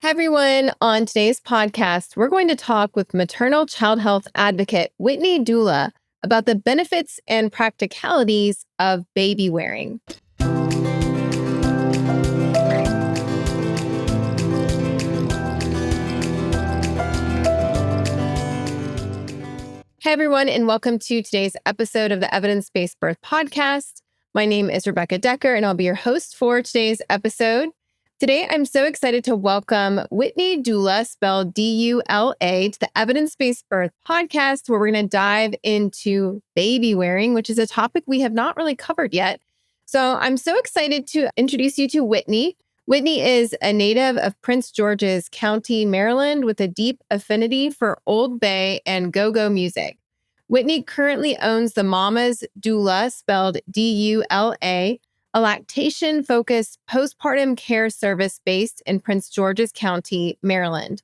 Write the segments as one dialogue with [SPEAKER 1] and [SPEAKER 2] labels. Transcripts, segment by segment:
[SPEAKER 1] Hi, everyone. On today's podcast, we're going to talk with maternal child health advocate Whitney Dula about the benefits and practicalities of baby wearing. Hey, everyone, and welcome to today's episode of the Evidence-Based Birth Podcast. My name is Rebecca Decker, and I'll be your host for today's episode. Today, I'm so excited to welcome Whitney Dula, spelled D-U-L-A, to the Evidence-Based Birth Podcast, where we're going to dive into baby wearing, which is a topic we have not really covered yet. So I'm so excited to introduce you to Whitney. Whitney is a native of Prince George's County, Maryland, with a deep affinity for Old Bay and go-go music. Whitney currently owns the Mama's Doula, spelled D-U-L-A, a lactation-focused postpartum care service based in Prince George's County, Maryland.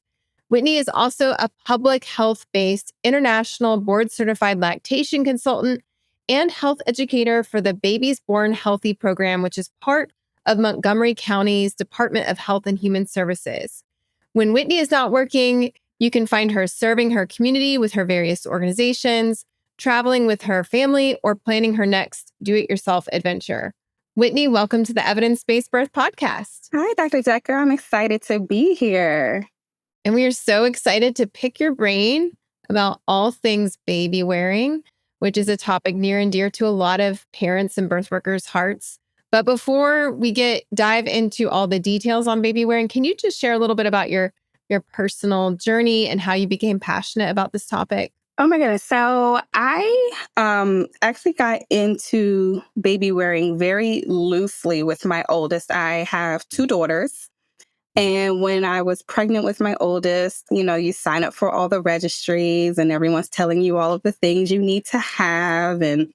[SPEAKER 1] Whitney is also a public health-based, international board-certified lactation consultant and health educator for the Babies Born Healthy program, which is part of Montgomery County's Department of Health and Human Services. When Whitney is not working, you can find her serving her community with her various organizations, traveling with her family, or planning her next do-it-yourself adventure. Whitney, welcome to the Evidence-Based Birth Podcast.
[SPEAKER 2] Hi, Dr. Decker. I'm excited to be here.
[SPEAKER 1] And we are so excited to pick your brain about all things baby wearing, which is a topic near and dear to a lot of parents and birth workers' hearts. But before we dive into all the details on baby wearing, can you just share a little bit about your personal journey and how you became passionate about this topic?
[SPEAKER 2] Oh my goodness. So I actually got into baby wearing very loosely with my oldest. I have two daughters. And when I was pregnant with my oldest, you sign up for all the registries and everyone's telling you all of the things you need to have. And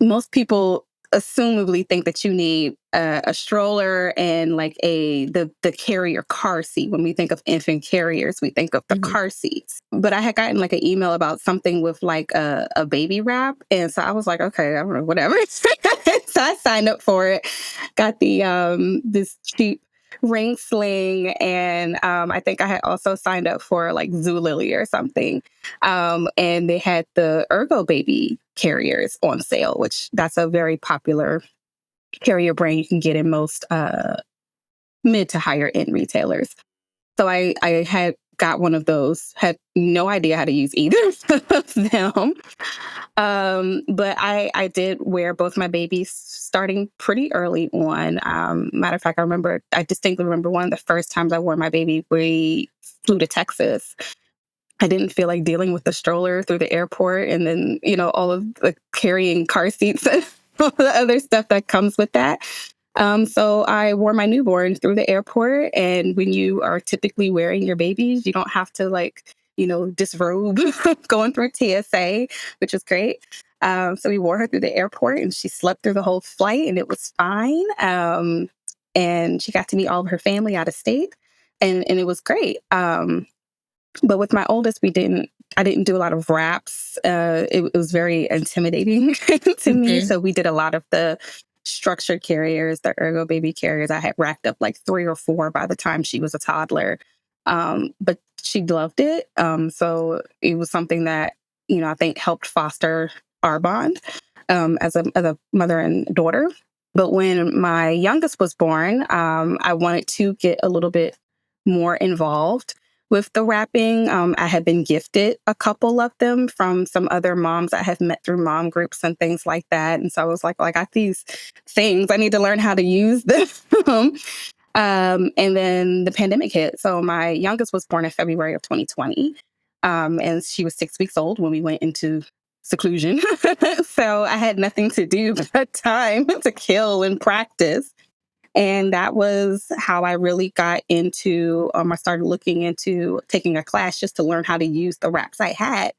[SPEAKER 2] most people assumably think that you need a stroller and like the carrier car seat. When we think of infant carriers, we think of the car seats. But I had gotten like an email about something with like a baby wrap. And so I was like, okay, I don't know, whatever. So I signed up for it, got the this cheap ring sling, and I think I had also signed up for like Zulily or something. And they had the Ergo baby carriers on sale, which that's a very popular carrier brand you can get in most mid to higher end retailers. So I had got one of those, had no idea how to use either of them. But I did wear both my babies starting pretty early on. Matter of fact, I distinctly remember one of the first times I wore my baby, we flew to Texas. I didn't feel like dealing with the stroller through the airport and then, all of the carrying car seats and all the other stuff that comes with that. So I wore my newborn through the airport. And when you are typically wearing your babies, you don't have to disrobe going through TSA, which is great. So we wore her through the airport and she slept through the whole flight and it was fine. And she got to meet all of her family out of state and it was great. But with my oldest, I didn't do a lot of wraps. It was very intimidating to me. So we did a lot of the structured carriers, the Ergo baby carriers. I had racked up like 3 or 4 by the time she was a toddler. But she loved it. So it was something that, I think helped foster our bond as a mother and daughter. But when my youngest was born, I wanted to get a little bit more involved with the wrapping. I had been gifted a couple of them from some other moms I have met through mom groups and things like that. And so I was like, well, I got these things. I need to learn how to use them. And then the pandemic hit. So my youngest was born in February of 2020. And she was 6 weeks old when we went into seclusion. So I had nothing to do but time to kill and practice. And that was how I really got into, I started looking into taking a class just to learn how to use the wraps I had,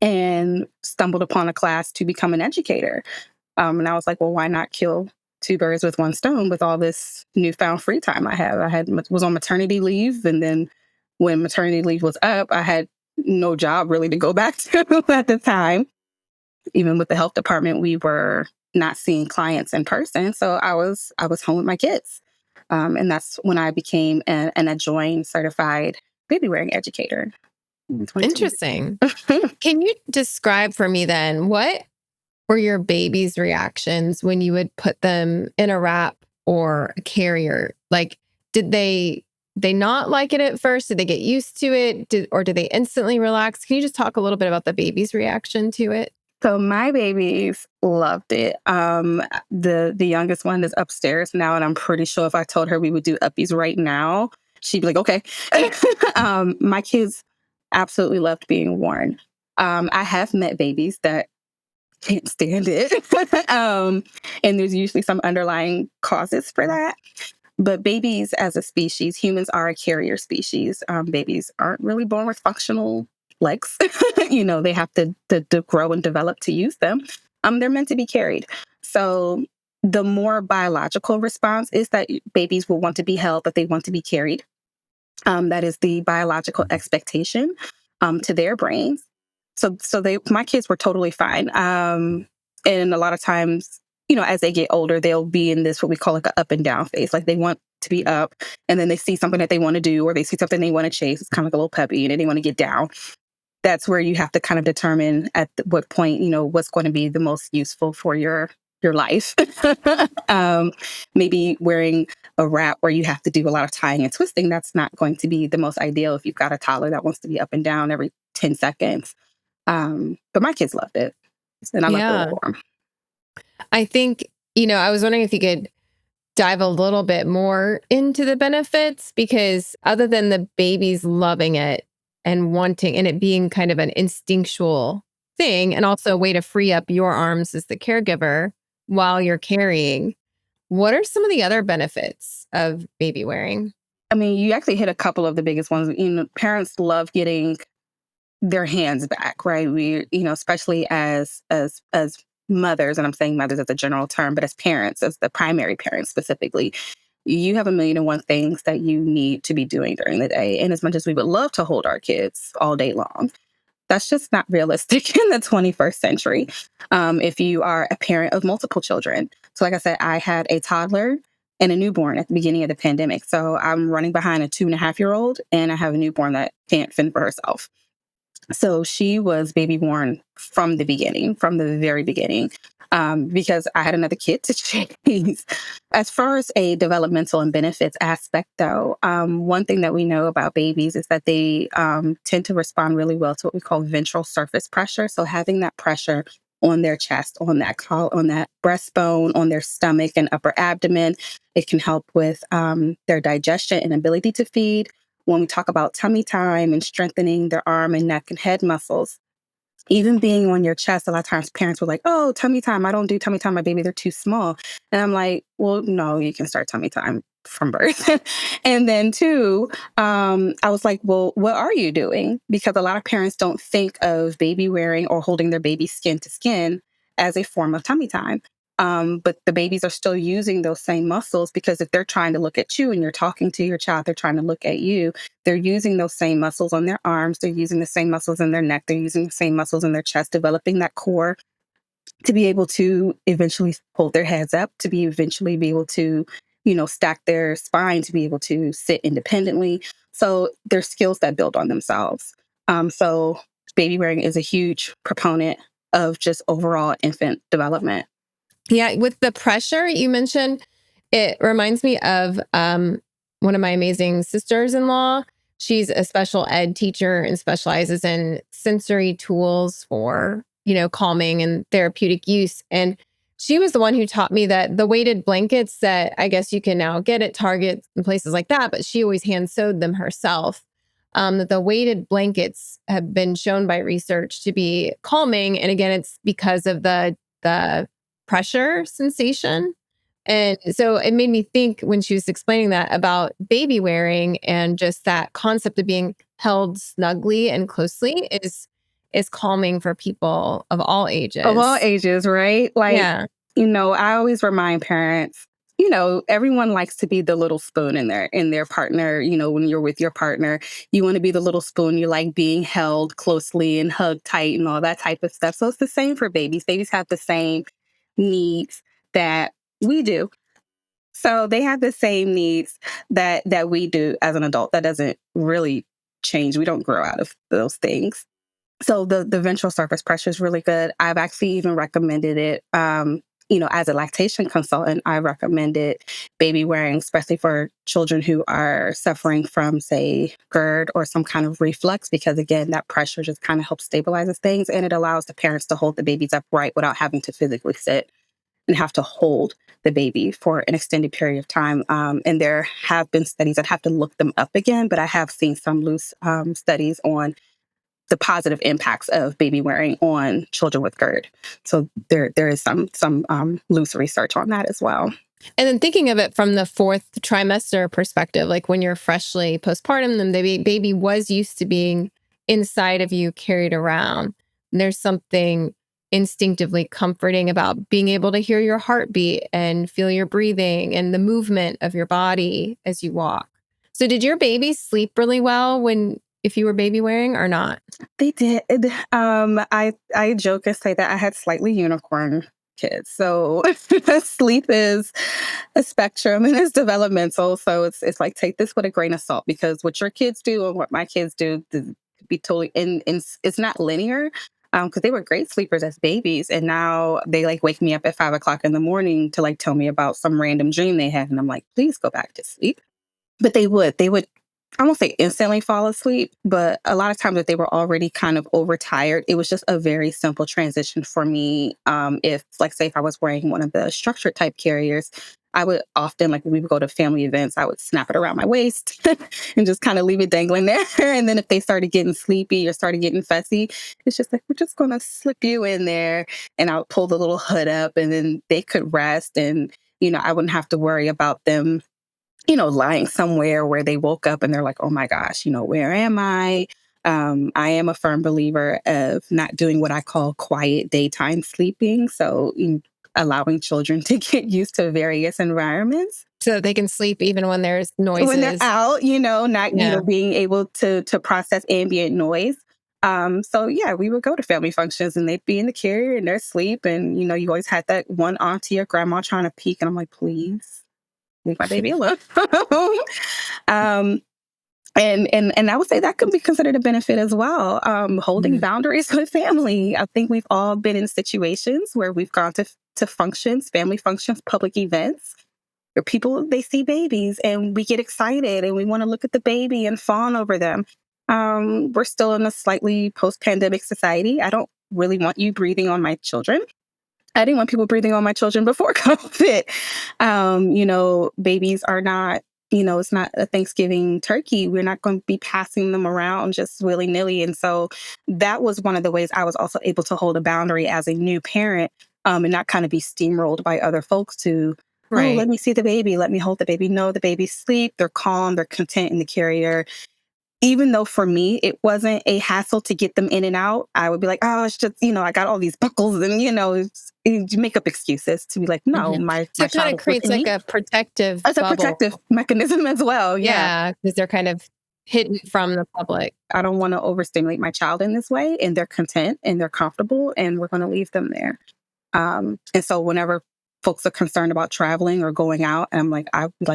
[SPEAKER 2] and stumbled upon a class to become an educator. And I was like, well, why not kill 2 birds with 1 stone with all this newfound free time I have? Was on maternity leave. And then when maternity leave was up, I had no job really to go back to at the time. Even with the health department, we were not seeing clients in person. So I was home with my kids. And that's when I became an adjoined certified baby wearing educator in 2020.
[SPEAKER 1] Interesting. Can you describe for me then what were your baby's reactions when you would put them in a wrap or a carrier? Like, did they not like it at first? Did they get used to it? Or did they instantly relax? Can you just talk a little bit about the baby's reaction to it?
[SPEAKER 2] So my babies loved it. The youngest one is upstairs now, and I'm pretty sure if I told her we would do uppies right now, she'd be like, "Okay." My kids absolutely loved being worn. I have met babies that can't stand it, and there's usually some underlying causes for that. But babies, as a species, humans are a carrier species. Babies aren't really born with functional legs. They have to grow and develop to use them. They're meant to be carried. So the more biological response is that babies will want to be held, but they want to be carried. That is the biological expectation to their brains. My kids were totally fine. And a lot of times, as they get older, they'll be in this, what we call like an up and down phase. Like they want to be up and then they see something that they want to do, or they see something they want to chase. It's kind of like a little puppy and then they want to get down. That's where you have to kind of determine at what point, what's going to be the most useful for your life. Maybe wearing a wrap where you have to do a lot of tying and twisting, that's not going to be the most ideal if you've got a toddler that wants to be up and down every 10 seconds. But my kids loved it. And I loved it for them.
[SPEAKER 1] I think, I was wondering if you could dive a little bit more into the benefits, because other than the babies loving it and wanting, and it being kind of an instinctual thing, and also a way to free up your arms as the caregiver while you're carrying, what are some of the other benefits of baby wearing?
[SPEAKER 2] I mean, you actually hit a couple of the biggest ones. Parents love getting their hands back, right? Especially as mothers, and I'm saying mothers as a general term, but as parents, as the primary parents specifically, you have a million and one things that you need to be doing during the day. And as much as we would love to hold our kids all day long, that's just not realistic in the 21st century. If you are a parent of multiple children. So like I said, I had a toddler and a newborn at the beginning of the pandemic. So I'm running behind a 2.5-year-old, and I have a newborn that can't fend for herself. So she was baby born from the beginning, from the very beginning, because I had another kid to chase. As far as a developmental and benefits aspect, though, one thing that we know about babies is that they tend to respond really well to what we call ventral surface pressure. So having that pressure on their chest, on that breastbone, on their stomach and upper abdomen, it can help with their digestion and ability to feed. When we talk about tummy time and strengthening their arm and neck and head muscles, even being on your chest, a lot of times parents were like, "Oh, tummy time. I don't do tummy time. My baby, they're too small." And I'm like, well, no, you can start tummy time from birth. And then two, I was like, well, what are you doing? Because a lot of parents don't think of baby wearing or holding their baby skin to skin as a form of tummy time. But the babies are still using those same muscles, because if they're trying to look at you and you're talking to your child, they're trying to look at you. They're using those same muscles on their arms. They're using the same muscles in their neck. They're using the same muscles in their chest, developing that core to be able to eventually hold their heads up, to be eventually be able to, stack their spine, to be able to sit independently. So there's skills that build on themselves. So baby wearing is a huge proponent of just overall infant development.
[SPEAKER 1] Yeah, with the pressure you mentioned, it reminds me of one of my amazing sisters-in-law. She's a special ed teacher and specializes in sensory tools for, calming and therapeutic use. And she was the one who taught me that the weighted blankets that I guess you can now get at Target and places like that, but she always hand sewed them herself. That the weighted blankets have been shown by research to be calming. And again, it's because of the pressure sensation. And so it made me think, when she was explaining that, about baby wearing, and just that concept of being held snugly and closely is calming for people of all ages.
[SPEAKER 2] Of all ages, right?
[SPEAKER 1] Yeah.
[SPEAKER 2] I always remind parents, everyone likes to be the little spoon in their partner. When you're with your partner, you want to be the little spoon. You like being held closely and hugged tight and all that type of stuff. So it's the same for babies. Babies have the same needs that we do. So they have the same needs that we do as an adult. That doesn't really change. We don't grow out of those things. So the ventral surface pressure is really good. I've actually even recommended it. As a lactation consultant, I recommended baby wearing, especially for children who are suffering from, say, GERD or some kind of reflux, because again, that pressure just kind of helps stabilizes things, and it allows the parents to hold the babies upright without having to physically sit and have to hold the baby for an extended period of time. And there have been studies, I'd have to look them up again, but I have seen some loose studies on the positive impacts of baby wearing on children with GERD. So there is some loose research on that as well.
[SPEAKER 1] And then thinking of it from the fourth trimester perspective, like when you're freshly postpartum, then the baby was used to being inside of you, carried around. There's something instinctively comforting about being able to hear your heartbeat and feel your breathing and the movement of your body as you walk. So did your baby sleep really well if you were baby wearing or not?
[SPEAKER 2] They did. I joke and say that I had slightly unicorn kids. So sleep is a spectrum and it's developmental. So it's like take this with a grain of salt, because what your kids do and what my kids do could be totally in it's not linear. Because they were great sleepers as babies, and now they like wake me up at 5 o'clock in the morning to like tell me about some random dream they had, and I'm like, please go back to sleep. But they would I won't say instantly fall asleep, but a lot of times if they were already kind of overtired, it was just a very simple transition for me. If, like, say, if I was wearing one of the structured type carriers, I would often, like, when we would go to family events, I would snap it around my waist and just kind of leave it dangling there. And then if they started getting sleepy or started getting fussy, it's just like, we're just going to slip you in there. And I would pull the little hood up, and then they could rest. And, I wouldn't have to worry about them lying somewhere where they woke up and they're like, oh my gosh, where am I? I am a firm believer of not doing what I call quiet daytime sleeping. So allowing children to get used to various environments.
[SPEAKER 1] So that they can sleep even when there's
[SPEAKER 2] When they're
[SPEAKER 1] noises.
[SPEAKER 2] out, not,
[SPEAKER 1] Yeah.
[SPEAKER 2] being able to process ambient noise. So yeah, we would go to family functions and they'd be in the carrier in their sleep. And, you always had that one auntie or grandma trying to peek. And I'm like, please leave my baby alone. um, and I would say that could be considered a benefit as well. Holding boundaries with family. I think we've all been in situations where we've gone to functions, family functions, public events, where people, they see babies and we get excited and we want to look at the baby and fawn over them. We're still in a slightly post-pandemic society. I don't really want you breathing on my children. I didn't want people breathing on my children before COVID. Babies are not, it's not a Thanksgiving turkey. We're not going to be passing them around just willy nilly. And so that was one of the ways I was also able to hold a boundary as a new parent, and not kind of be steamrolled by other folks to, oh, let me see the baby. Let me hold the baby. No, the baby's asleep. They're calm. They're content in the carrier. Even though for me, it wasn't a hassle to get them in and out, I would be like, oh, it's just, I got all these buckles and, you make up excuses to be like, no, my
[SPEAKER 1] So it kind
[SPEAKER 2] child
[SPEAKER 1] of
[SPEAKER 2] is with
[SPEAKER 1] creates like
[SPEAKER 2] me.
[SPEAKER 1] a protective
[SPEAKER 2] As a
[SPEAKER 1] bubble.
[SPEAKER 2] protective mechanism as well. Yeah.
[SPEAKER 1] Yeah, because they're kind of hidden from the public.
[SPEAKER 2] I don't want to overstimulate my child in this way, and they're content and they're comfortable, and we're going to leave them there. And so whenever folks are concerned about traveling or going out, and I'm like,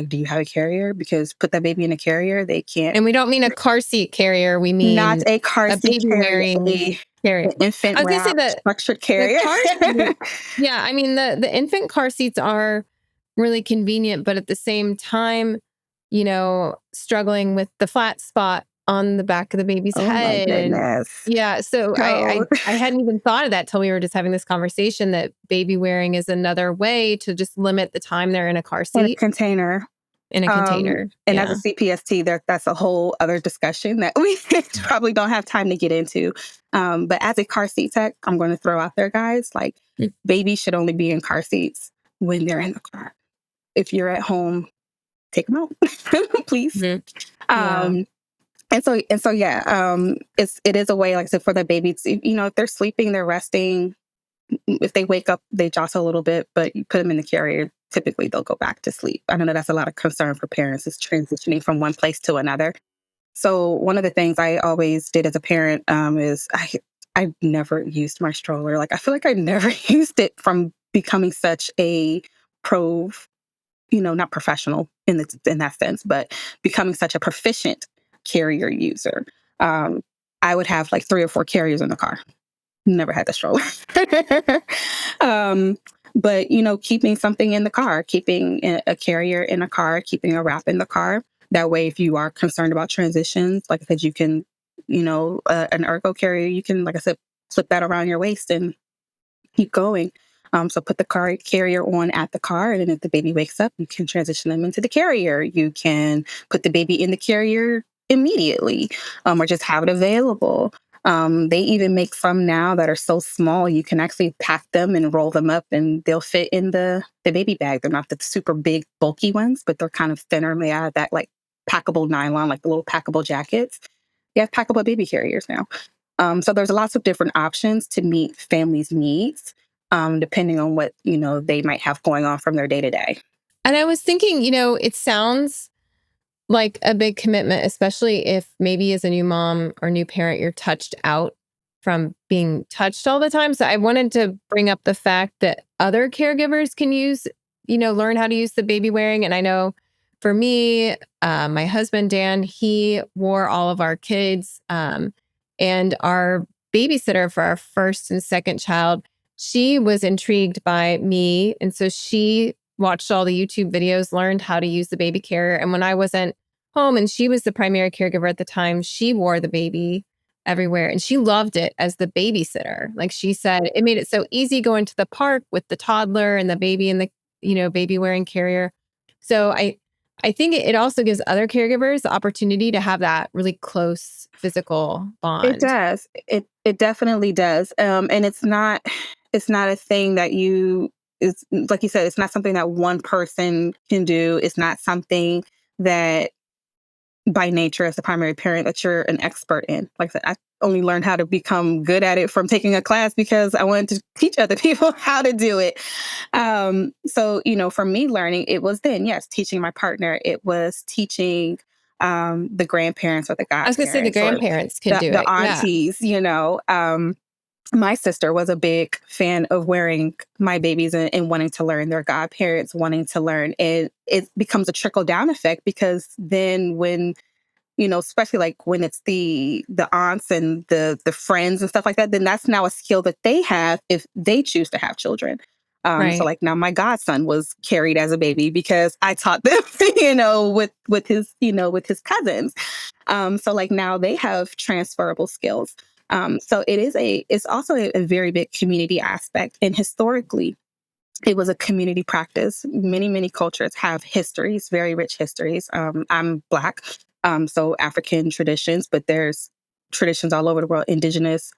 [SPEAKER 2] do you have a carrier? Because put that baby in a carrier, they can't.
[SPEAKER 1] And we don't mean a car seat carrier. We mean
[SPEAKER 2] Not a car
[SPEAKER 1] a
[SPEAKER 2] seat
[SPEAKER 1] baby wearing carrier.
[SPEAKER 2] an infant
[SPEAKER 1] I was going to say
[SPEAKER 2] wrap
[SPEAKER 1] that
[SPEAKER 2] structured
[SPEAKER 1] the
[SPEAKER 2] carrier.
[SPEAKER 1] car seat, yeah, I mean, the infant car seats are really convenient, but at the same time, struggling with the flat spot on the back of the baby's
[SPEAKER 2] Oh my
[SPEAKER 1] head. And
[SPEAKER 2] goodness.
[SPEAKER 1] yeah, so
[SPEAKER 2] So
[SPEAKER 1] I hadn't even thought of that till we were just having this conversation, that baby wearing is another way to just limit the time they're in a car
[SPEAKER 2] in a
[SPEAKER 1] seat,
[SPEAKER 2] container.
[SPEAKER 1] in a container.
[SPEAKER 2] And as
[SPEAKER 1] Yeah.
[SPEAKER 2] a CPST, that's a whole other discussion that we probably don't have time to get into. But as a car seat tech, I'm going to throw out there, guys, like babies should only be in car seats when they're in the car. If you're at home, take them out, please.
[SPEAKER 1] Yeah.
[SPEAKER 2] It is a way, like I said, for the baby to, if they're sleeping, they're resting. If they wake up, they jostle a little bit, but you put them in the carrier, typically they'll go back to sleep. I know that's a lot of concern for parents, is transitioning from one place to another. So one of the things I always did as a parent is I never used my stroller. Like, I feel like I never used it from becoming such a pro not professional in that sense, but becoming such a proficient carrier user. I would have like 3 or 4 carriers in the car. Never had the stroller. But, keeping something in the car, keeping a carrier in a car, keeping a wrap in the car. That way, if you are concerned about transitions, like I said, you can, an ergo carrier, you can, like I said, slip that around your waist and keep going. So put the carrier on at the car, and then if the baby wakes up, you can transition them into the carrier. You can put the baby in the carrier immediately, or just have it available. They even make some now that are so small, you can actually pack them and roll them up and they'll fit in the baby bag. They're not the super big, bulky ones, but they're kind of thinner, made out of that like packable nylon, like the little packable jackets. You have packable baby carriers now. So there's lots of different options to meet families' needs, depending on what, they might have going on from their day to day.
[SPEAKER 1] And I was thinking, it sounds like a big commitment, especially if maybe as a new mom or new parent, you're touched out from being touched all the time. So I wanted to bring up the fact that other caregivers can use, learn how to use the Babywearing. And I know for me, my husband, Dan, he wore all of our kids, and our babysitter for our first and second child, she was intrigued by me. And so she watched all the YouTube videos, learned how to use the baby carrier. And when I wasn't home and she was the primary caregiver at the time, she wore the baby everywhere and she loved it as the babysitter. Like she said, it made it so easy going to the park with the toddler and the baby in the, baby wearing carrier. So I think it also gives other caregivers the opportunity to have that really close physical bond.
[SPEAKER 2] It does. It definitely does. And it's not a thing that it's like you said, it's not something that one person can do. It's not something that by nature as the primary parent that you're an expert in. Like I said, I only learned how to become good at it from taking a class because I wanted to teach other people how to do it. So, for me learning, it was then, yes, teaching my partner. It was teaching the grandparents or the
[SPEAKER 1] I was going to say the
[SPEAKER 2] godparents or
[SPEAKER 1] grandparents can do
[SPEAKER 2] the
[SPEAKER 1] it. Yeah.
[SPEAKER 2] aunties, my sister was a big fan of wearing my babies and wanting to learn, their godparents wanting to learn. And it becomes a trickle down effect because then when, especially like when it's the aunts and the friends and stuff like that, then that's now a skill that they have if they choose to have children.
[SPEAKER 1] Right.
[SPEAKER 2] So like now my godson was carried as a baby because I taught them, with his cousins. So like now they have transferable skills. So it's also a very big community aspect. And historically, it was a community practice. Many, many cultures have histories, very rich histories. I'm Black, so African traditions, but there's traditions all over the world, indigenous,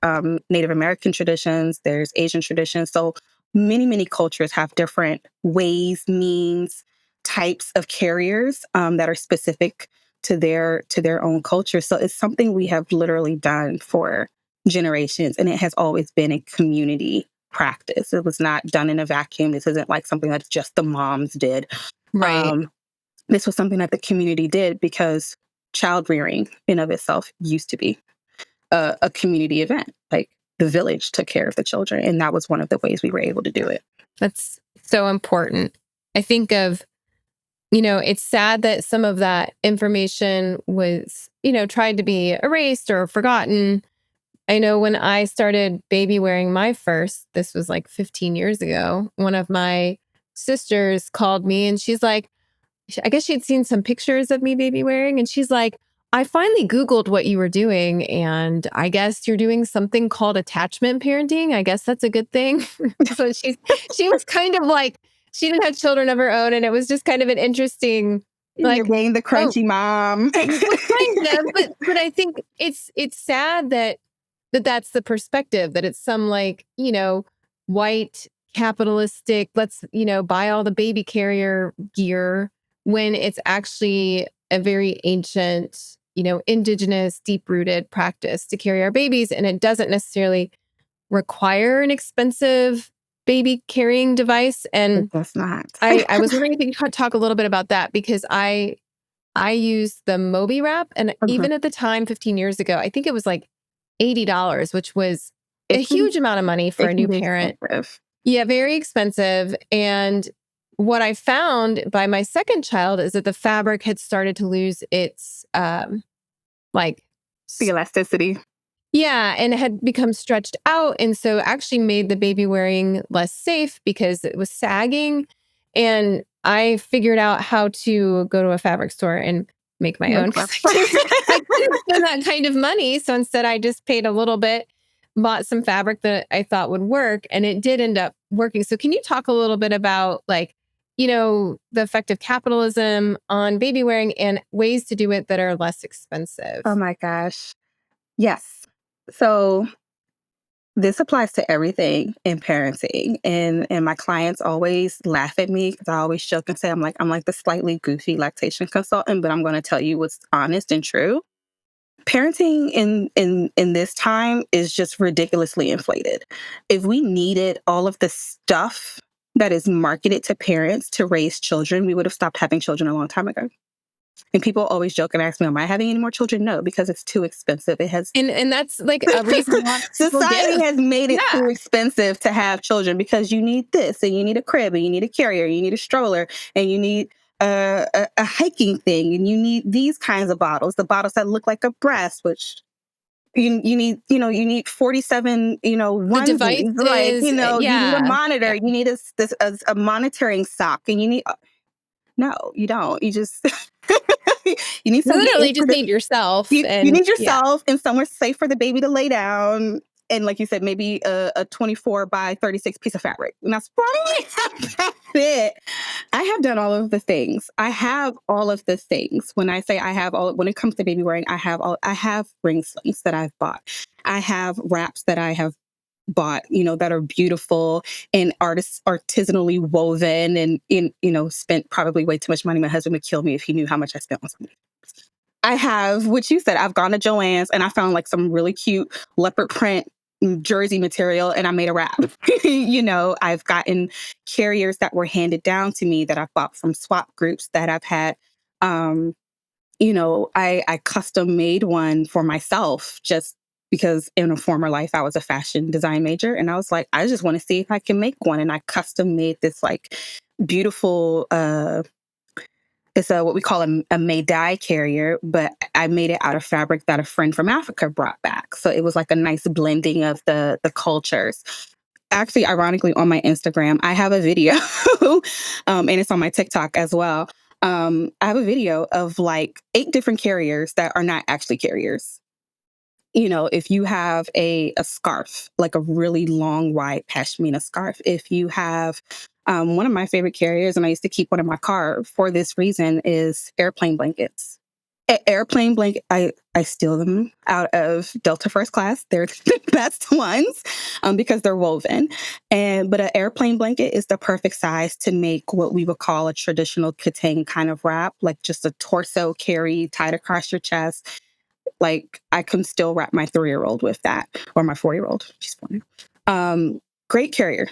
[SPEAKER 2] Native American traditions, there's Asian traditions. So many, many cultures have different ways, means, types of carriers that are specific to their own culture. So it's something we have literally done for generations, and it has always been a community practice. It was not done in a vacuum. This isn't like something that just the moms did.
[SPEAKER 1] Right.
[SPEAKER 2] This was something that the community did because child rearing in of itself used to be a community event. Like the village took care of the children, and that was one of the ways we were able to do it.
[SPEAKER 1] That's so important. I think of, it's sad that some of that information was, tried to be erased or forgotten. I know when I started baby wearing my first, this was like 15 years ago, one of my sisters called me and she's like, I guess she'd seen some pictures of me baby wearing. And she's like, I finally Googled what you were doing. And I guess you're doing something called attachment parenting. I guess that's a good thing. So she was kind of like, she didn't have children of her own. And it was just kind of an interesting, like,
[SPEAKER 2] you're being the crunchy mom.
[SPEAKER 1] Kind of, but I think it's sad that's the perspective, that it's some like, white capitalistic, let's, buy all the baby carrier gear, when it's actually a very ancient, indigenous, deep-rooted practice to carry our babies. And it doesn't necessarily require an expensive baby carrying device. And
[SPEAKER 2] That's not.
[SPEAKER 1] I was wondering if you could talk a little bit about that, because I used the Moby wrap, and even at the time, 15 years ago, I think it was like $80, which was a huge amount of money for a new parent.
[SPEAKER 2] Expensive.
[SPEAKER 1] Yeah, very expensive. And what I found by my second child is that the fabric had started to lose its like
[SPEAKER 2] The elasticity.
[SPEAKER 1] yeah, and it had become stretched out. And so actually made the baby wearing less safe because it was sagging. And I figured out how to go to a fabric store and make my own. 'Cause I couldn't spend that kind of money. So instead, I just paid a little bit, bought some fabric that I thought would work, and it did end up working. So can you talk a little bit about the effect of capitalism on baby wearing and ways to do it that are less expensive?
[SPEAKER 2] Oh my gosh. Yes. So this applies to everything in parenting. And my clients always laugh at me because I always joke and say I'm like the slightly goofy lactation consultant, but I'm gonna tell you what's honest and true. Parenting in this time is just ridiculously inflated. If we needed all of the stuff that is marketed to parents to raise children, we would have stopped having children a long time ago. And people always joke and ask me, am I having any more children? No, because it's too expensive. It has
[SPEAKER 1] And that's like a reason why people
[SPEAKER 2] society
[SPEAKER 1] give.
[SPEAKER 2] has made it
[SPEAKER 1] Yeah.
[SPEAKER 2] too expensive to have children because you need this and you need a crib and you need a carrier, you need a stroller and you need a hiking thing and you need these kinds of bottles, the bottles that look like a breast, which you need, you need 47,
[SPEAKER 1] The
[SPEAKER 2] onesies, like,
[SPEAKER 1] devices,
[SPEAKER 2] you need a
[SPEAKER 1] yeah.
[SPEAKER 2] monitor,
[SPEAKER 1] Yeah.
[SPEAKER 2] you need a monitoring sock and you need, no, you don't. You just, you need
[SPEAKER 1] You
[SPEAKER 2] something
[SPEAKER 1] literally just need yourself
[SPEAKER 2] you
[SPEAKER 1] and
[SPEAKER 2] need
[SPEAKER 1] yeah.
[SPEAKER 2] yourself and somewhere safe for the baby to lay down. And like you said, maybe a 24 by 36 piece of fabric. And that's probably about it. I have done all of the things. I have all of the things. When I say I have all, when it comes to baby wearing, I have ring slings that I've bought. I have wraps that I have bought, that are beautiful and artisanally woven and spent probably way too much money. My husband would kill me if he knew how much I spent on something. I have, what you said, I've gone to Joann's and I found like some really cute leopard print jersey material and I made a wrap. I've gotten carriers that were handed down to me that I've bought from swap groups that I've had. I custom made one for myself just because in a former life I was a fashion design major and I was like, I just want to see if I can make one. And I custom made this like beautiful it's what we call a May-dye carrier, but I made it out of fabric that a friend from Africa brought back. So it was like a nice blending of the cultures. Actually, ironically, on my Instagram, I have a video, and it's on my TikTok as well. I have a video of like 8 different carriers that are not actually carriers. If you have a scarf, like a really long, wide pashmina scarf, if you have one of my favorite carriers, and I used to keep one in my car for this reason, is airplane blankets. Airplane blanket, I steal them out of Delta First Class. They're the best ones because they're woven. But an airplane blanket is the perfect size to make what we would call a traditional Katang kind of wrap, like just a torso carry tied across your chest. Like I can still wrap my 3-year-old with that, or my 4-year-old. She's 4 now. Great carrier.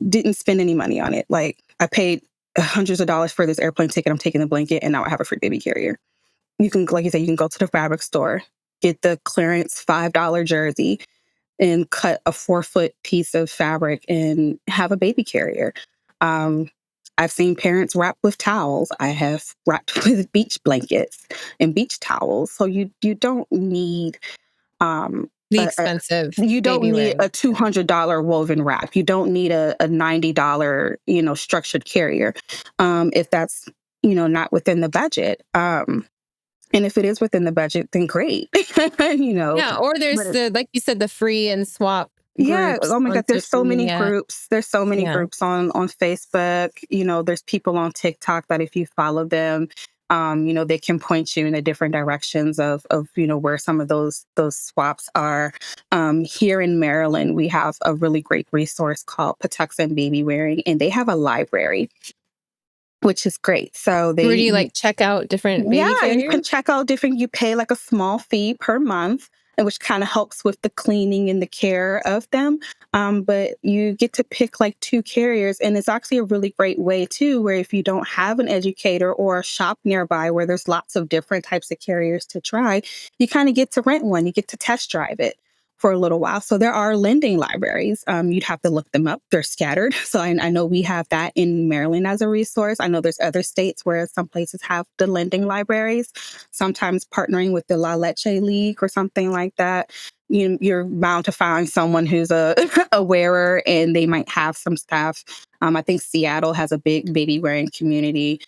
[SPEAKER 2] Didn't spend any money on it. Like I paid hundreds of dollars for this airplane ticket. I'm taking the blanket, and now I have a free baby carrier. You can, like you said, you can go to the fabric store, get the clearance $5 jersey, and cut a 4-foot piece of fabric and have a baby carrier. I've seen parents wrap with towels. I have wrapped with beach blankets and beach towels. So you don't need
[SPEAKER 1] The
[SPEAKER 2] a,
[SPEAKER 1] expensive
[SPEAKER 2] you don't
[SPEAKER 1] baby
[SPEAKER 2] need
[SPEAKER 1] wearing.
[SPEAKER 2] a $200 woven wrap. You don't need a $90 structured carrier if that's not within the budget. And if it is within the budget, then great.
[SPEAKER 1] Yeah, or there's
[SPEAKER 2] But
[SPEAKER 1] like you said, the free and swap
[SPEAKER 2] yeah,
[SPEAKER 1] groups
[SPEAKER 2] oh my
[SPEAKER 1] on
[SPEAKER 2] God, there's so
[SPEAKER 1] social
[SPEAKER 2] many
[SPEAKER 1] media.
[SPEAKER 2] groups. There's so many
[SPEAKER 1] Yeah.
[SPEAKER 2] groups on Facebook. There's people on TikTok that if you follow them, they can point you in the different directions of where some of those swaps are. Here in Maryland, we have a really great resource called Patuxent Babywearing, and they have a library, which is great. So
[SPEAKER 1] Where do you
[SPEAKER 2] they
[SPEAKER 1] check out different baby
[SPEAKER 2] yeah, you
[SPEAKER 1] carriers?
[SPEAKER 2] can check out different, you pay like a small fee per month, and which kind of helps with the cleaning and the care of them. But you get to pick like 2 carriers. And it's actually a really great way too, where if you don't have an educator or a shop nearby where there's lots of different types of carriers to try, you kind of get to rent one, you get to test drive it. for a little while. So there are lending libraries. You'd have to look them up. They're scattered. So I know we have that in Maryland as a resource. I know there's other states where some places have the lending libraries, sometimes partnering with the La Leche League or something like that. You're bound to find someone who's a wearer, and they might have some stuff. I think Seattle has a big baby wearing community.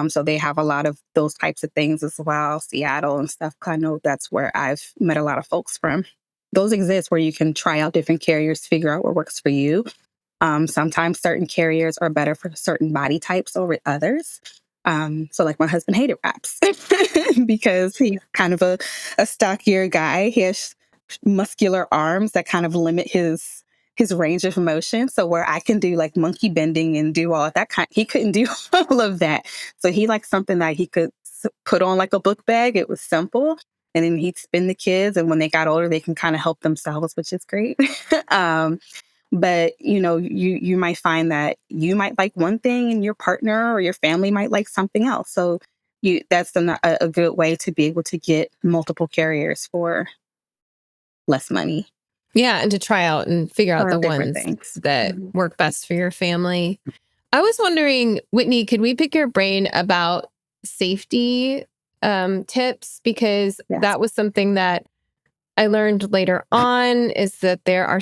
[SPEAKER 2] So they have a lot of those types of things as well, Seattle and stuff. I know that's where I've met a lot of folks from. Those exist where you can try out different carriers, figure out what works for you. Sometimes certain carriers are better for certain body types over others. So like my husband hated wraps because he's kind of a stockier guy. He has muscular arms that kind of limit his range of motion. So where I can do like monkey bending and do all of that he couldn't do all of that. So he liked something that he could put on like a book bag. It was simple. And then he'd spin the kids. And when they got older, they can kind of help themselves, which is great. But you might find that you might like one thing and your partner or your family might like something else. So that's a good way to be able to get multiple carriers for less money.
[SPEAKER 1] Yeah, and to try out and figure out the
[SPEAKER 2] Different
[SPEAKER 1] ones
[SPEAKER 2] things
[SPEAKER 1] that work best for your family. I was wondering, Whitney, could we pick your brain about safety tips? Because that was something that I learned later on, is that there are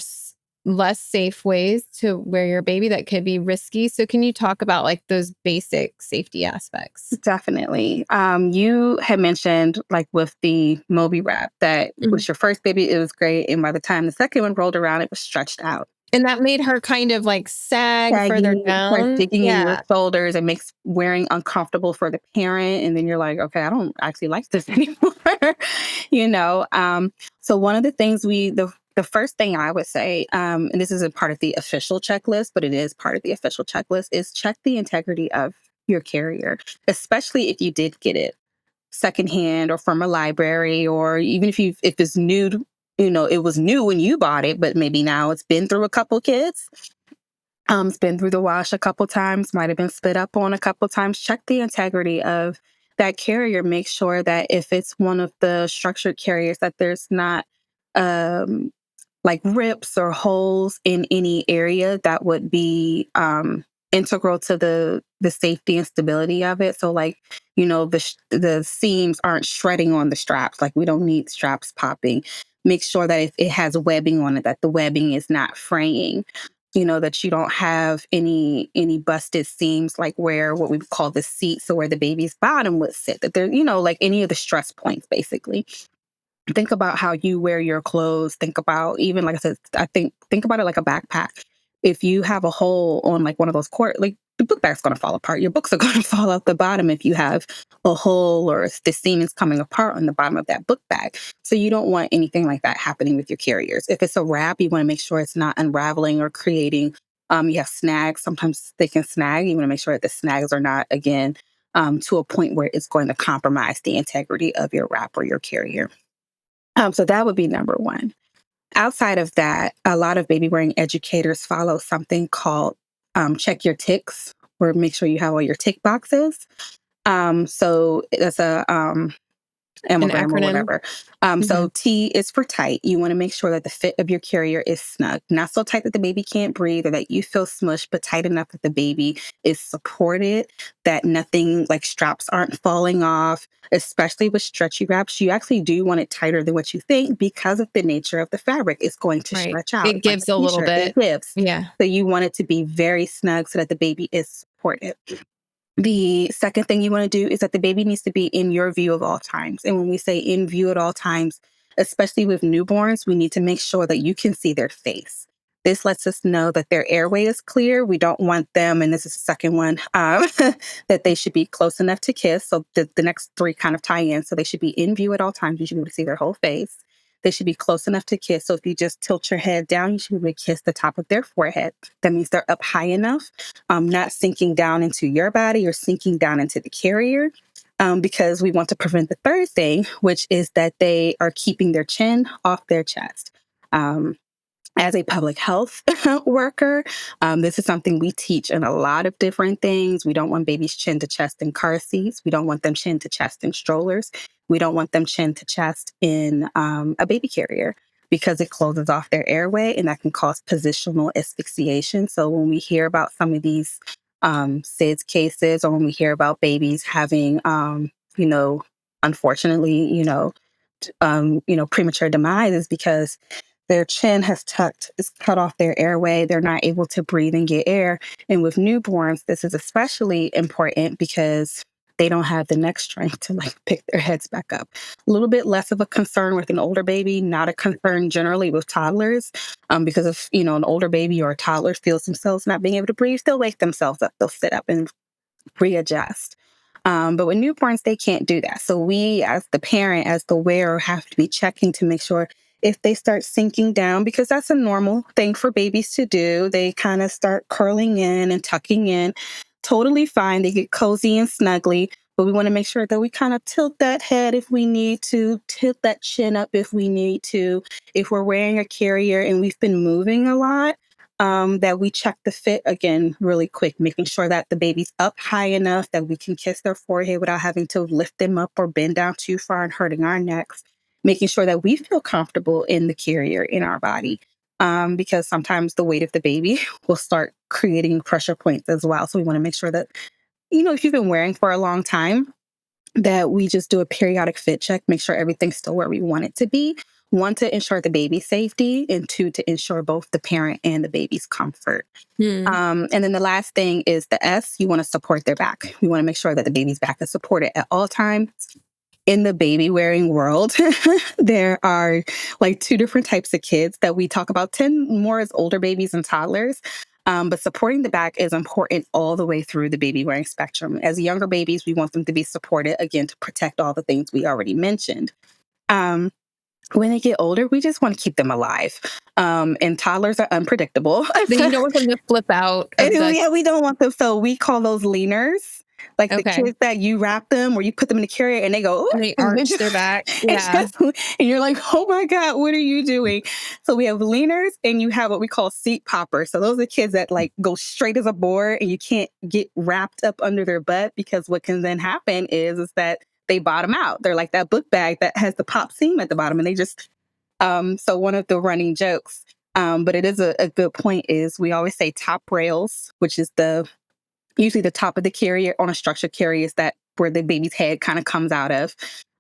[SPEAKER 1] less safe ways to wear your baby that could be risky. So can you talk about like those basic safety aspects?
[SPEAKER 2] Definitely. You had mentioned like with the Moby wrap that was your first baby, it was great. And by the time the second one rolled around, it was stretched out.
[SPEAKER 1] And that made her kind of like sag further down.
[SPEAKER 2] Like digging in your shoulders. It makes wearing uncomfortable for the parent. And then you're like, okay, I don't actually like this anymore. So one of the things the first thing I would say, and this isn't part of the official checklist, but it is part of the official checklist, is check the integrity of your carrier, especially if you did get it secondhand or from a library, or even if it's new. It was new when you bought it, but maybe now it's been through a couple kids. It's been through the wash a couple times, might have been spit up on a couple times. Check the integrity of that carrier. Make sure that if it's one of the structured carriers, that there's not like rips or holes in any area that would be integral to the safety and stability of it. So like, the seams aren't shredding on the straps. Like we don't need straps popping. Make sure that if it has webbing on it, that the webbing is not fraying. That you don't have any busted seams, like where what we would call the seat, so where the baby's bottom would sit, that they're, like any of the stress points, basically. Think about how you wear your clothes. Think about, even like I said, think about it like a backpack. If you have a hole on like one of those like the book bag's going to fall apart. Your books are going to fall out the bottom if you have a hole or the seam is coming apart on the bottom of that book bag. So you don't want anything like that happening with your carriers. If it's a wrap, you want to make sure it's not unraveling or creating, you have snags. Sometimes they can snag. You want to make sure that the snags are not, again, to a point where it's going to compromise the integrity of your wrap or your carrier. So that would be number one. Outside of that, a lot of baby wearing educators follow something called check your ticks, or make sure you have all your tick boxes. So that's a anagram or whatever. So T is for tight. You want to make sure that the fit of your carrier is snug, not so tight that the baby can't breathe or that you feel smushed, but tight enough that the baby is supported, that nothing like straps aren't falling off. Especially with stretchy wraps, you actually do want it tighter than what you think because of the nature of the fabric. It's going to stretch out.
[SPEAKER 1] It gives a little bit.
[SPEAKER 2] It gives.
[SPEAKER 1] Yeah.
[SPEAKER 2] So you want it to be very snug so that the baby is supported. The second thing you want to do is that the baby needs to be in your view of all times. And when we say in view at all times, especially with newborns, we need to make sure that you can see their face. This lets us know that their airway is clear. We don't want them, and this is the second one, that they should be close enough to kiss. So the next three kind of tie in. So they should be in view at all times. You should be able to see their whole face. They should be close enough to kiss. So if you just tilt your head down, you should be able to kiss the top of their forehead. That means they're up high enough, not sinking down into your body or sinking down into the carrier, because we want to prevent the third thing, which is that they are keeping their chin off their chest. As a public health worker, this is something we teach in a lot of different things. We don't want babies chin to chest in car seats. We don't want them chin to chest in strollers. We don't want them chin to chest in a baby carrier. because it closes off their airway, and that can cause positional asphyxiation. So when we hear about some of these SIDS cases, or when we hear about babies having, you know, unfortunately, premature demise, is because their chin is cut off their airway. They're not able to breathe and get air. And with newborns, this is especially important because they don't have the neck strength to pick their heads back up. A little bit less of a concern with an older baby, not a concern generally with toddlers, because if, an older baby or a toddler feels themselves not being able to breathe, they'll wake themselves up. They'll sit up and readjust. But with newborns, they can't do that. So we, as the parent, as the wearer, have to be checking to make sure if they start sinking down, because that's a normal thing for babies to do. They kind of start curling in and tucking in. Totally fine. They get cozy and snuggly. But we want to make sure that we kind of tilt that head if we need to, tilt that chin up if we need to. If we're wearing a carrier and we've been moving a lot, that we check the fit again really quick, making sure that the baby's up high enough that we can kiss their forehead without having to lift them up or bend down too far and hurting our necks, making sure that we feel comfortable in the carrier in our body. Because sometimes the weight of the baby will start creating pressure points as well. So we want to make sure that, if you've been wearing for a long time, that we just do a periodic fit check, make sure everything's still where we want it to be. One, to ensure the baby's safety, and two, to ensure both the parent and the baby's comfort. And then the last thing is the S, you want to support their back. We want to make sure that the baby's back is supported at all times. In the baby wearing world, there are two different types of kids that we talk about, 10 more as older babies and toddlers. But supporting the back is important all the way through the baby wearing spectrum. As younger babies, we want them to be supported, again, to protect all the things we already mentioned. When they get older, we just want to keep them alive. And toddlers are unpredictable.
[SPEAKER 1] But you don't want them to flip out.
[SPEAKER 2] Yeah, we don't want them. So we call those leaners. The kids that you wrap them or you put them in the carrier and they go,
[SPEAKER 1] and they arch their back. Yeah.
[SPEAKER 2] And you're like, oh my God, what are you doing? So we have leaners and you have what we call seat poppers. So those are kids that go straight as a board and you can't get wrapped up under their butt, because what can then happen is that they bottom out. They're like that book bag that has the pop seam at the bottom, and they just, so one of the running jokes, but it is a good point, is we always say top rails, which is usually the top of the carrier on a structured carrier, is that where the baby's head kind of comes out of.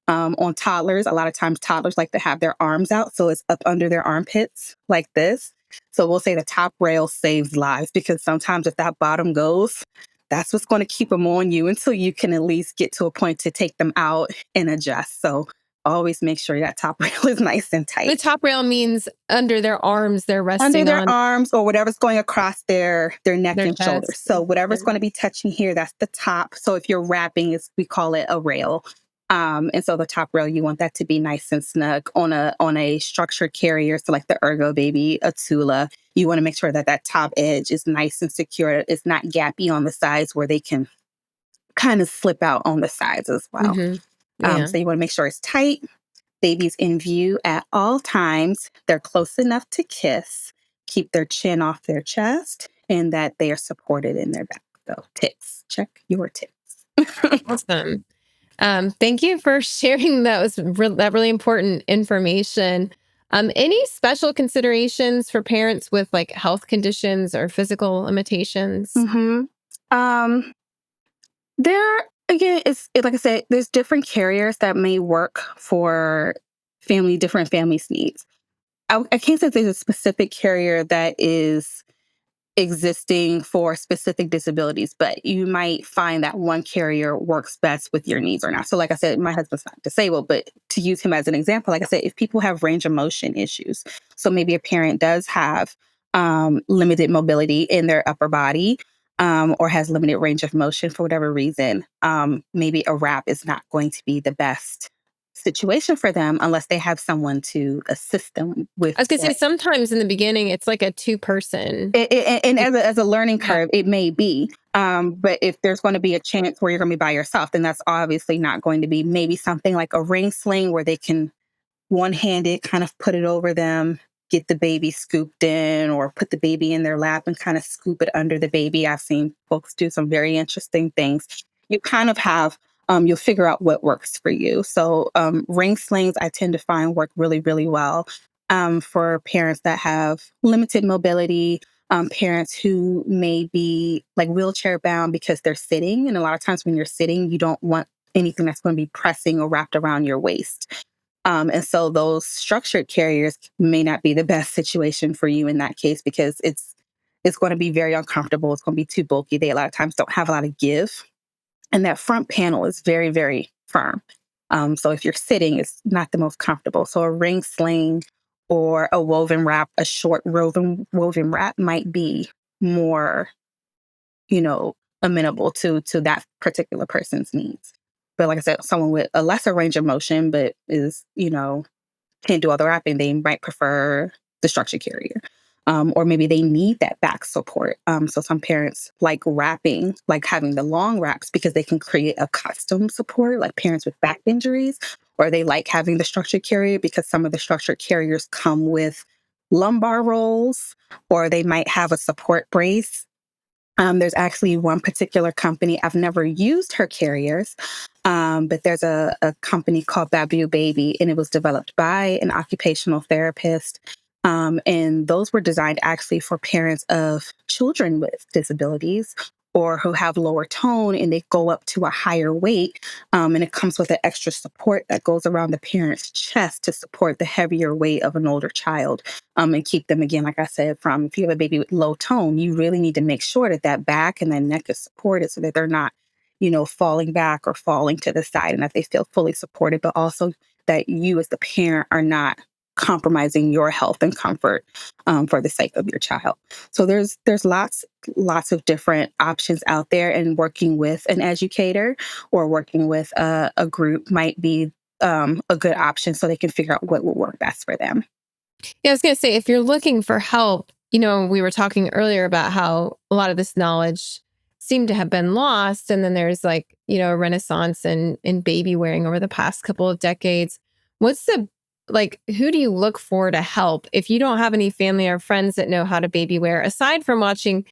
[SPEAKER 2] On toddlers, a lot of times toddlers like to have their arms out, so it's up under their armpits like this. So we'll say the top rail saves lives, because sometimes if that bottom goes, that's what's going to keep them on you until you can at least get to a point to take them out and adjust. So always make sure that top rail is nice and tight.
[SPEAKER 1] The top rail means under their arms, they're resting
[SPEAKER 2] under their arms, or whatever's going across their neck and
[SPEAKER 1] chest.
[SPEAKER 2] shoulders. So whatever's going to be touching here, that's the top. So if you're wrapping, we call it a rail. And so the top rail, you want that to be nice and snug on a structured carrier. So like the Ergo Baby, a Doula, you want to make sure that that top edge is nice and secure. It's not gappy on the sides where they can kind of slip out on the sides as well.
[SPEAKER 1] Yeah.
[SPEAKER 2] So you want to make sure it's tight. Baby's in view at all times. They're close enough to kiss. Keep their chin off their chest, and that they are supported in their back. So tips. Check your tips.
[SPEAKER 1] Awesome. Thank you for sharing that really important information. Any special considerations for parents with health conditions or physical limitations?
[SPEAKER 2] There, again, like I said, there's different carriers that may work for different families' needs. I can't say there's a specific carrier that is existing for specific disabilities, but you might find that one carrier works best with your needs or not. So like I said, my husband's not disabled, but to use him as an example, like I said, if people have range of motion issues, so maybe a parent does have limited mobility in their upper body, or has limited range of motion for whatever reason, maybe a wrap is not going to be the best situation for them unless they have someone to assist them with.
[SPEAKER 1] I was going to say, sometimes in the beginning, it's like a two-person.
[SPEAKER 2] And as a learning curve, it may be. But if there's going to be a chance where you're going to be by yourself, then that's obviously not going to be. Maybe something like a ring sling where they can one-handed kind of put it over them, get the baby scooped in, or put the baby in their lap and kind of scoop it under the baby. I've seen folks do some very interesting things. You kind of have you'll figure out what works for you. So ring slings, I tend to find work really, really well. for parents that have limited mobility, parents who may be like wheelchair bound because they're sitting. And a lot of times when you're sitting, you don't want anything that's going to be pressing or wrapped around your waist. And so those structured carriers may not be the best situation for you in that case because it's going to be very uncomfortable. It's going to be too bulky. They a lot of times don't have a lot of give, and that front panel is very, very firm. So if you're sitting, it's not the most comfortable. So a ring sling or a woven wrap, a short woven wrap might be more, you know, amenable to that particular person's needs. But like I said, someone with a lesser range of motion, but is, can't do all the wrapping, they might prefer the structure carrier. Or maybe they need that back support. So some parents like wrapping, like having the long wraps because they can create a custom support, like parents with back injuries, or they like having the structure carrier because some of the structured carriers come with lumbar rolls, or they might have a support brace. There's actually one particular company, I've never used her carriers, but there's a company called Baby, and it was developed by an occupational therapist. And those were designed actually for parents of children with disabilities or who have lower tone and they go up to a higher weight. And it comes with an extra support that goes around the parent's chest to support the heavier weight of an older child, and keep them, again, like I said, from if you have a baby with low tone, you really need to make sure that that back and that neck is supported so that they're not, falling back or falling to the side and that they feel fully supported, but also that you as the parent are not compromising your health and comfort, for the sake of your child. So there's lots of different options out there, and working with an educator or working with a group might be a good option so they can figure out what will work best for them.
[SPEAKER 1] Yeah, I was going to say, if you're looking for help, we were talking earlier about how a lot of this knowledge seemed to have been lost. And then there's like, a renaissance in baby wearing over the past couple of decades. What's who do you look for to help if you don't have any family or friends that know how to baby wear, aside from watching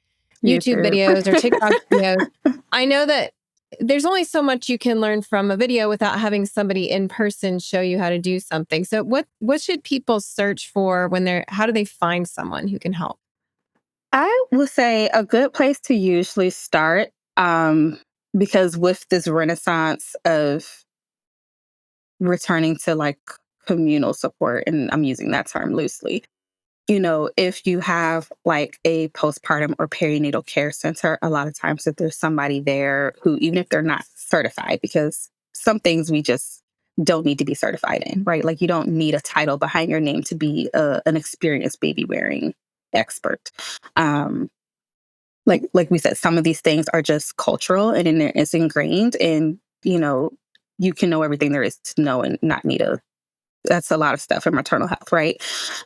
[SPEAKER 1] YouTube
[SPEAKER 2] YouTube.
[SPEAKER 1] videos or TikTok videos? I know that there's only so much you can learn from a video without having somebody in person show you how to do something. So what should people search for how do they find someone who can help?
[SPEAKER 2] I would say a good place to usually start, because with this renaissance of returning to like communal support, and I'm using that term loosely, if you have like a postpartum or perinatal care center, a lot of times that there's somebody there who, even if they're not certified, because some things we just don't need to be certified in, right? Like you don't need a title behind your name to be an experienced baby wearing expert. Um, like we said, some of these things are just cultural and it's ingrained, and you can know everything there is to know and not need a that's a lot of stuff in maternal health, right?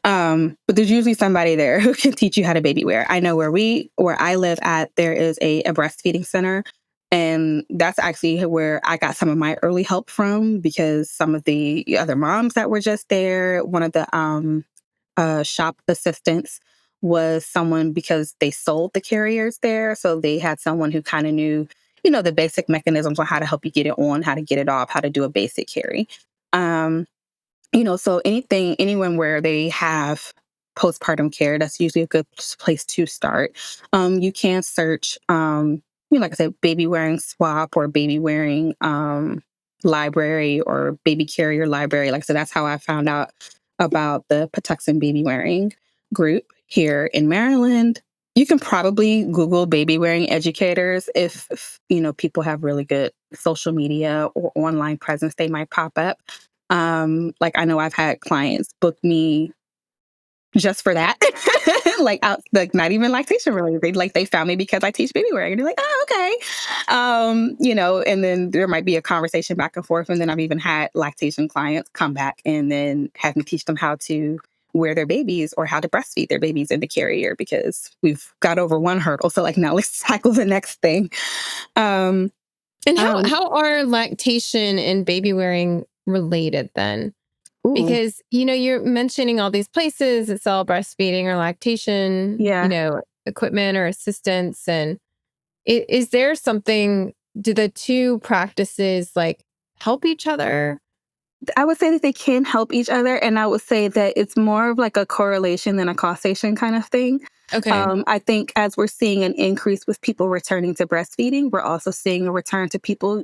[SPEAKER 2] But there's usually somebody there who can teach you how to baby wear. I know where I live at, there is a breastfeeding center. And that's actually where I got some of my early help from, because some of the other moms that were just there, one of the shop assistants was someone, because they sold the carriers there. So they had someone who kind of knew, the basic mechanisms on how to help you get it on, how to get it off, how to do a basic carry. Um, so anyone where they have postpartum care, that's usually a good place to start. You can search, like I said, baby wearing swap or baby wearing library or baby carrier library. Like I said, that's how I found out about the Patuxent baby wearing group here in Maryland. You can probably Google baby wearing educators if people have really good social media or online presence, they might pop up. Like I know I've had clients book me just for that. Like not even lactation related. They found me because I teach baby wearing. And they're like, oh, okay. And then there might be a conversation back and forth. And then I've even had lactation clients come back and then have me teach them how to wear their babies or how to breastfeed their babies in the carrier, because we've got over one hurdle. So like now let's tackle the next thing. Um,
[SPEAKER 1] And
[SPEAKER 2] um,
[SPEAKER 1] how are lactation and baby wearing related then?
[SPEAKER 2] ooh,
[SPEAKER 1] Because, you're mentioning all these places that sell breastfeeding or lactation,
[SPEAKER 2] yeah.
[SPEAKER 1] equipment or assistance. And is there something, do the two practices like help each other?
[SPEAKER 2] I would say that they can help each other. And I would say that it's more of like a correlation than a causation kind of thing.
[SPEAKER 1] Okay.
[SPEAKER 2] I think as we're seeing an increase with people returning to breastfeeding, we're also seeing a return to people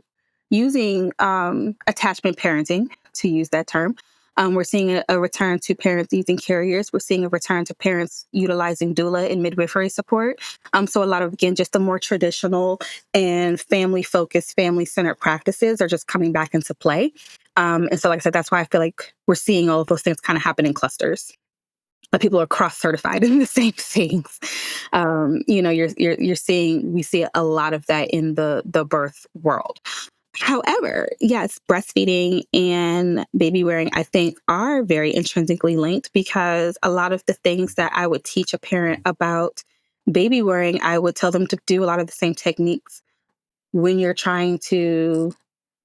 [SPEAKER 2] using attachment parenting, to use that term. We're seeing a return to parents using carriers. We're seeing a return to parents utilizing doula and midwifery support. So a lot of, again, just the more traditional and family-focused, family-centered practices are just coming back into play. And so, like I said, that's why I feel like we're seeing all of those things kind of happen in clusters. Like people are cross-certified in the same things. You're seeing, we see a lot of that in the birth world. However, yes, breastfeeding and baby wearing, I think, are very intrinsically linked, because a lot of the things that I would teach a parent about baby wearing, I would tell them to do a lot of the same techniques when you're trying to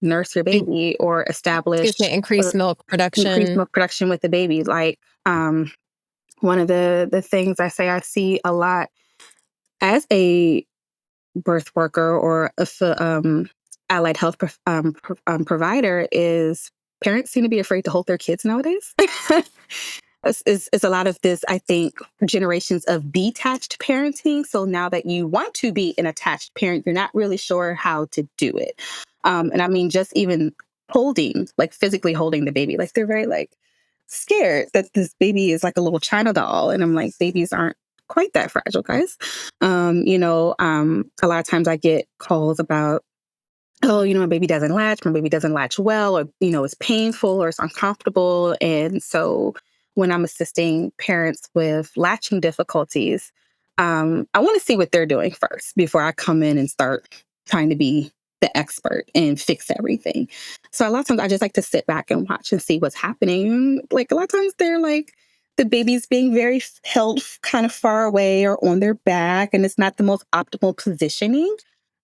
[SPEAKER 2] nurse your
[SPEAKER 1] In-
[SPEAKER 2] baby or establish
[SPEAKER 1] increase
[SPEAKER 2] or
[SPEAKER 1] milk
[SPEAKER 2] increase
[SPEAKER 1] production.
[SPEAKER 2] milk production with the baby. Like one of the things I say I see a lot as a birth worker or allied health provider is parents seem to be afraid to hold their kids nowadays. It's a lot of this, I think, generations of detached parenting. So now that you want to be an attached parent, you're not really sure how to do it. And I mean, just even holding, like physically holding the baby, like they're very like scared that this baby is like a little China doll. And I'm like, babies aren't quite that fragile, guys. A lot of times I get calls about, oh, my baby doesn't latch, my baby doesn't latch well, or, it's painful or it's uncomfortable. And so when I'm assisting parents with latching difficulties, I want to see what they're doing first before I come in and start trying to be the expert and fix everything. So a lot of times I just like to sit back and watch and see what's happening. And, like a lot of times they're like, the baby's being very held kind of far away or on their back, and it's not the most optimal positioning.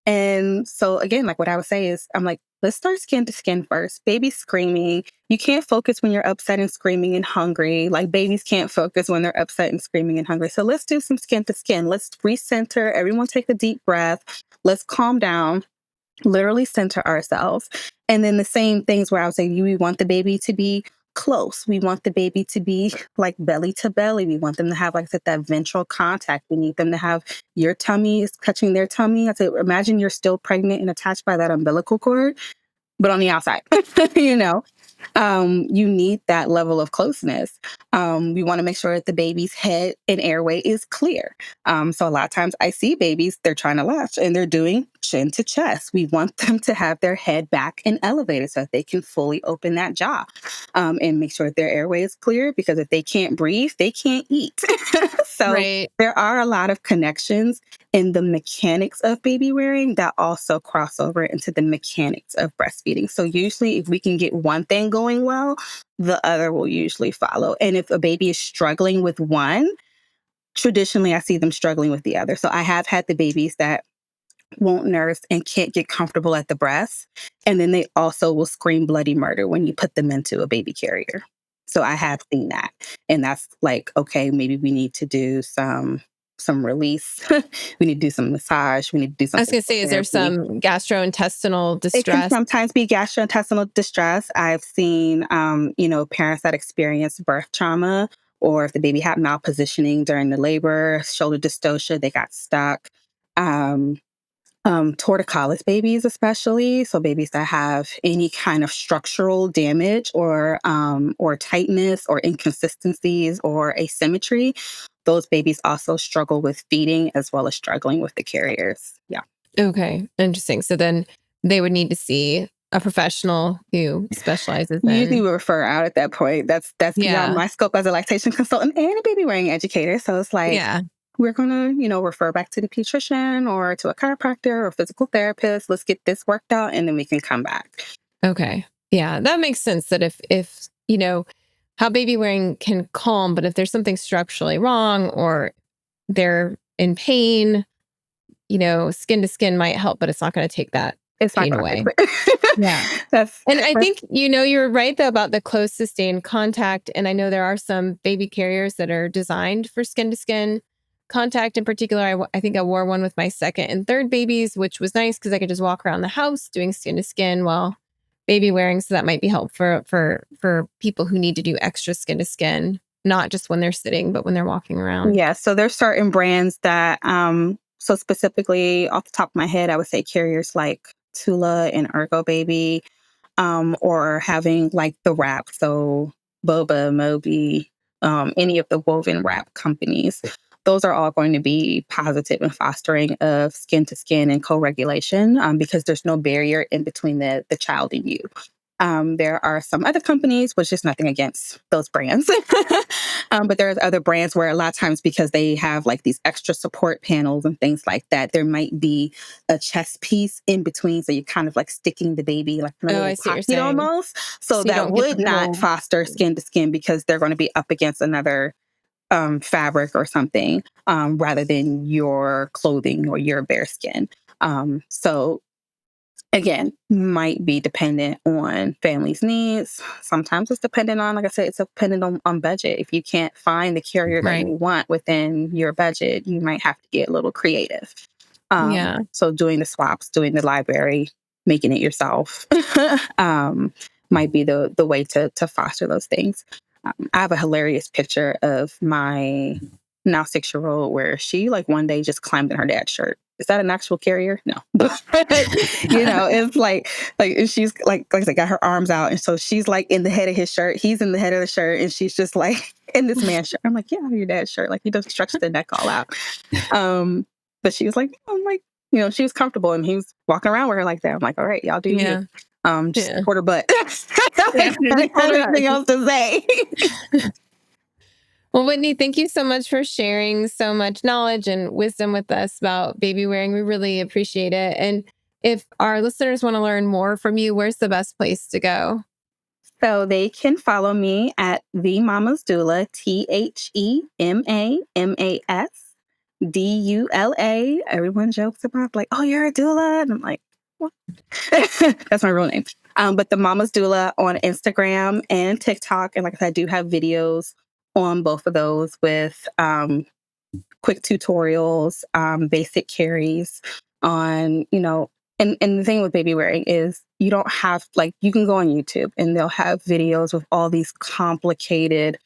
[SPEAKER 2] And so again, like what I would say is, I'm like, let's start skin to skin first. Baby screaming. You can't focus when you're upset and screaming and hungry. Like babies can't focus when they're upset and screaming and hungry. So let's do some skin to skin. Let's recenter. Everyone take a deep breath. Let's calm down, literally center ourselves. And then the same things where I would say, we want the baby to be close. We want the baby to be like belly to belly. We want them to have, like I said, that ventral contact. We need them to have your tummy is touching their tummy. I say, imagine you're still pregnant and attached by that umbilical cord, but on the outside, you know, you need that level of closeness. We want to make sure that the baby's head and airway is clear. So a lot of times I see babies, they're trying to latch and they're doing chin to chest. We want them to have their head back and elevated so that they can fully open that jaw, and make sure that their airway is clear, because if they can't breathe, they can't eat. So
[SPEAKER 1] Right.
[SPEAKER 2] there are a lot of connections in the mechanics of baby wearing that also cross over into the mechanics of breastfeeding. So usually if we can get one thing going well, the other will usually follow. And if a baby is struggling with one, traditionally I see them struggling with the other. So I have had the babies that won't nurse and can't get comfortable at the breast. And then they also will scream bloody murder when you put them into a baby carrier. So I have seen that. And that's like, okay, maybe we need to do some release. We need to do some massage. We need to do
[SPEAKER 1] I was
[SPEAKER 2] something
[SPEAKER 1] going to say, is there
[SPEAKER 2] therapy.
[SPEAKER 1] some gastrointestinal
[SPEAKER 2] It can
[SPEAKER 1] distress?
[SPEAKER 2] sometimes be gastrointestinal distress. I've seen, parents that experience birth trauma, or if the baby had malpositioning during the labor, shoulder dystocia, they got stuck. Um, Torticollis babies, especially, so babies that have any kind of structural damage or tightness or inconsistencies or asymmetry, those babies also struggle with feeding as well as struggling with the carriers. Yeah.
[SPEAKER 1] Okay, interesting. So then they would need to see a professional who specializes
[SPEAKER 2] Usually
[SPEAKER 1] in,
[SPEAKER 2] we refer out at that point. That's beyond
[SPEAKER 1] yeah,
[SPEAKER 2] my scope as a lactation consultant and a baby wearing educator. So it's like,
[SPEAKER 1] yeah.
[SPEAKER 2] we're gonna, refer back to the pediatrician or to a chiropractor or physical therapist. Let's get this worked out and then we can come back.
[SPEAKER 1] Okay. Yeah, that makes sense that if how baby wearing can calm, but if there's something structurally wrong or they're in pain, skin to skin might help, but it's not going to take that
[SPEAKER 2] It's not
[SPEAKER 1] pain
[SPEAKER 2] gonna fix
[SPEAKER 1] away. Yeah.
[SPEAKER 2] it. That's
[SPEAKER 1] And I think, you're right though about the close sustained contact. And I know there are some baby carriers that are designed for skin to skin contact. In particular, I think I wore one with my second and third babies, which was nice because I could just walk around the house doing skin to skin while Babywearing, so that might be helpful for people who need to do extra skin to skin, not just when they're sitting, but when they're walking around.
[SPEAKER 2] Yeah, so there's certain brands that, so specifically off the top of my head, I would say carriers like Tula and Ergo Baby, or having like the wrap, so Boba, Moby, any of the woven wrap companies. Those are all going to be positive in fostering of skin to skin and co-regulation, because there's no barrier in between the child and you. There are some other companies, which is nothing against those brands, but there's other brands where a lot of times, because they have like these extra support panels and things like that, there might be a chest piece in between, so you're kind of like sticking the baby like in a little pocket almost. So that would not foster skin to skin, because they're going to be up against another fabric or something, rather than your clothing or your bare skin. So again, might be dependent on family's needs. Sometimes it's dependent on, like I said, it's dependent on budget. If you can't find the carrier that you want within your budget, you might have to get a little creative. So doing the swaps, doing the library, making it yourself, might be the way to foster those things. I have a hilarious picture of my now 6-year-old where she like one day just climbed in her dad's shirt. Is that an actual carrier? No. It's like she's like I said, got her arms out. And so she's like in the head of his shirt. He's in the head of the shirt. And she's just like in this man's shirt. I'm like, yeah, your dad's shirt. Like he does stretch the neck all out. But she was like, I'm like, she was comfortable and he was walking around with her like that. I'm like, all right, y'all do you. Just support her butt. Anything else to say?
[SPEAKER 1] Well, Whitney, thank you so much for sharing so much knowledge and wisdom with us about Babywearing. We really appreciate it. And if our listeners want to learn more from you, where's the best place to go?
[SPEAKER 2] So they can follow me at The Mama's Doula, THEMAMASDULA. Everyone jokes about like, oh, you're a doula. And I'm like, what? That's my real name. But The Mama's Doula on Instagram and TikTok. And like I said, I do have videos on both of those with quick tutorials, basic carries on, and the thing with Babywearing is you don't have, like, you can go on YouTube and they'll have videos with all these complicated,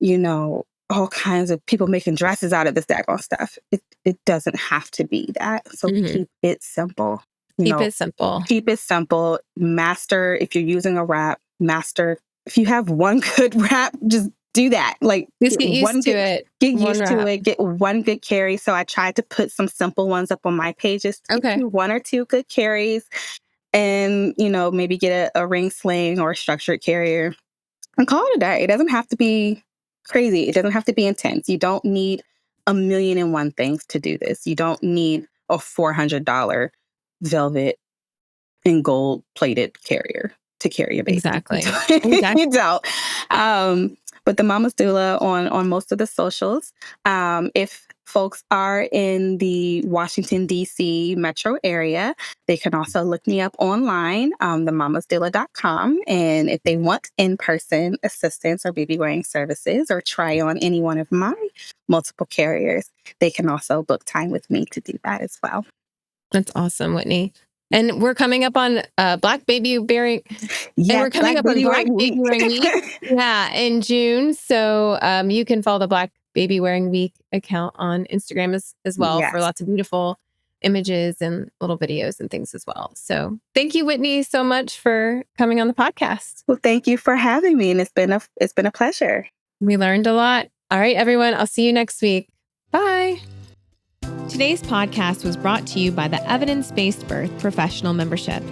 [SPEAKER 2] all kinds of people making dresses out of this daggone stuff. It doesn't have to be that. So keep it simple.
[SPEAKER 1] Keep it simple.
[SPEAKER 2] Keep it simple. Master, if you're using a wrap, master. If you have one good wrap, just do that. Like,
[SPEAKER 1] just get used to it.
[SPEAKER 2] Get used to it. Get one good carry. So I tried to put some simple ones up on my pages.
[SPEAKER 1] Okay.
[SPEAKER 2] 1 or 2 good carries. And, maybe get a ring sling or a structured carrier and call it a day. It doesn't have to be crazy. It doesn't have to be intense. You don't need 1,000,001 things to do this. You don't need a $400 velvet and gold plated carrier to carry a baby.
[SPEAKER 1] Exactly.
[SPEAKER 2] You don't. But The Mama's Doula on most of the socials. If folks are in the Washington, D.C. metro area, they can also look me up online, themamasdoula.com. And if they want in-person assistance or baby-wearing services or try on any one of my multiple carriers, they can also book time with me to do that as well.
[SPEAKER 1] That's awesome, Whitney. And we're coming up on Black Babywearing.
[SPEAKER 2] Yeah,
[SPEAKER 1] and we're coming up on Black Babywearing Week. In June. So you can follow the Black Babywearing Week account on Instagram as well for lots of beautiful images and little videos and things as well. So thank you, Whitney, so much for coming on the podcast.
[SPEAKER 2] Well, thank you for having me. And it's been a pleasure.
[SPEAKER 1] We learned a lot. All right, everyone. I'll see you next week. Bye. Today's podcast was brought to you by the Evidence-Based Birth Professional Membership.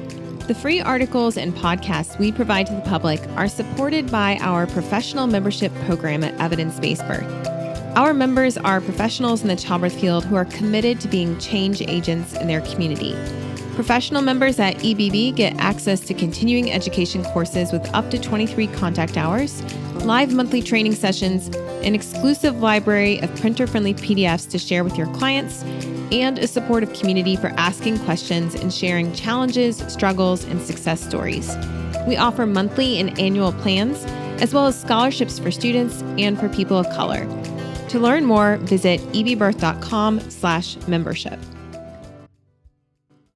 [SPEAKER 1] The free articles and podcasts we provide to the public are supported by our professional membership program at Evidence-Based Birth. Our members are professionals in the childbirth field who are committed to being change agents in their community. Professional members at EBB get access to continuing education courses with up to 23 contact hours, live monthly training sessions, an exclusive library of printer-friendly PDFs to share with your clients, and a supportive community for asking questions and sharing challenges, struggles, and success stories. We offer monthly and annual plans, as well as scholarships for students and for people of color. To learn more, visit ebbirth.com/membership.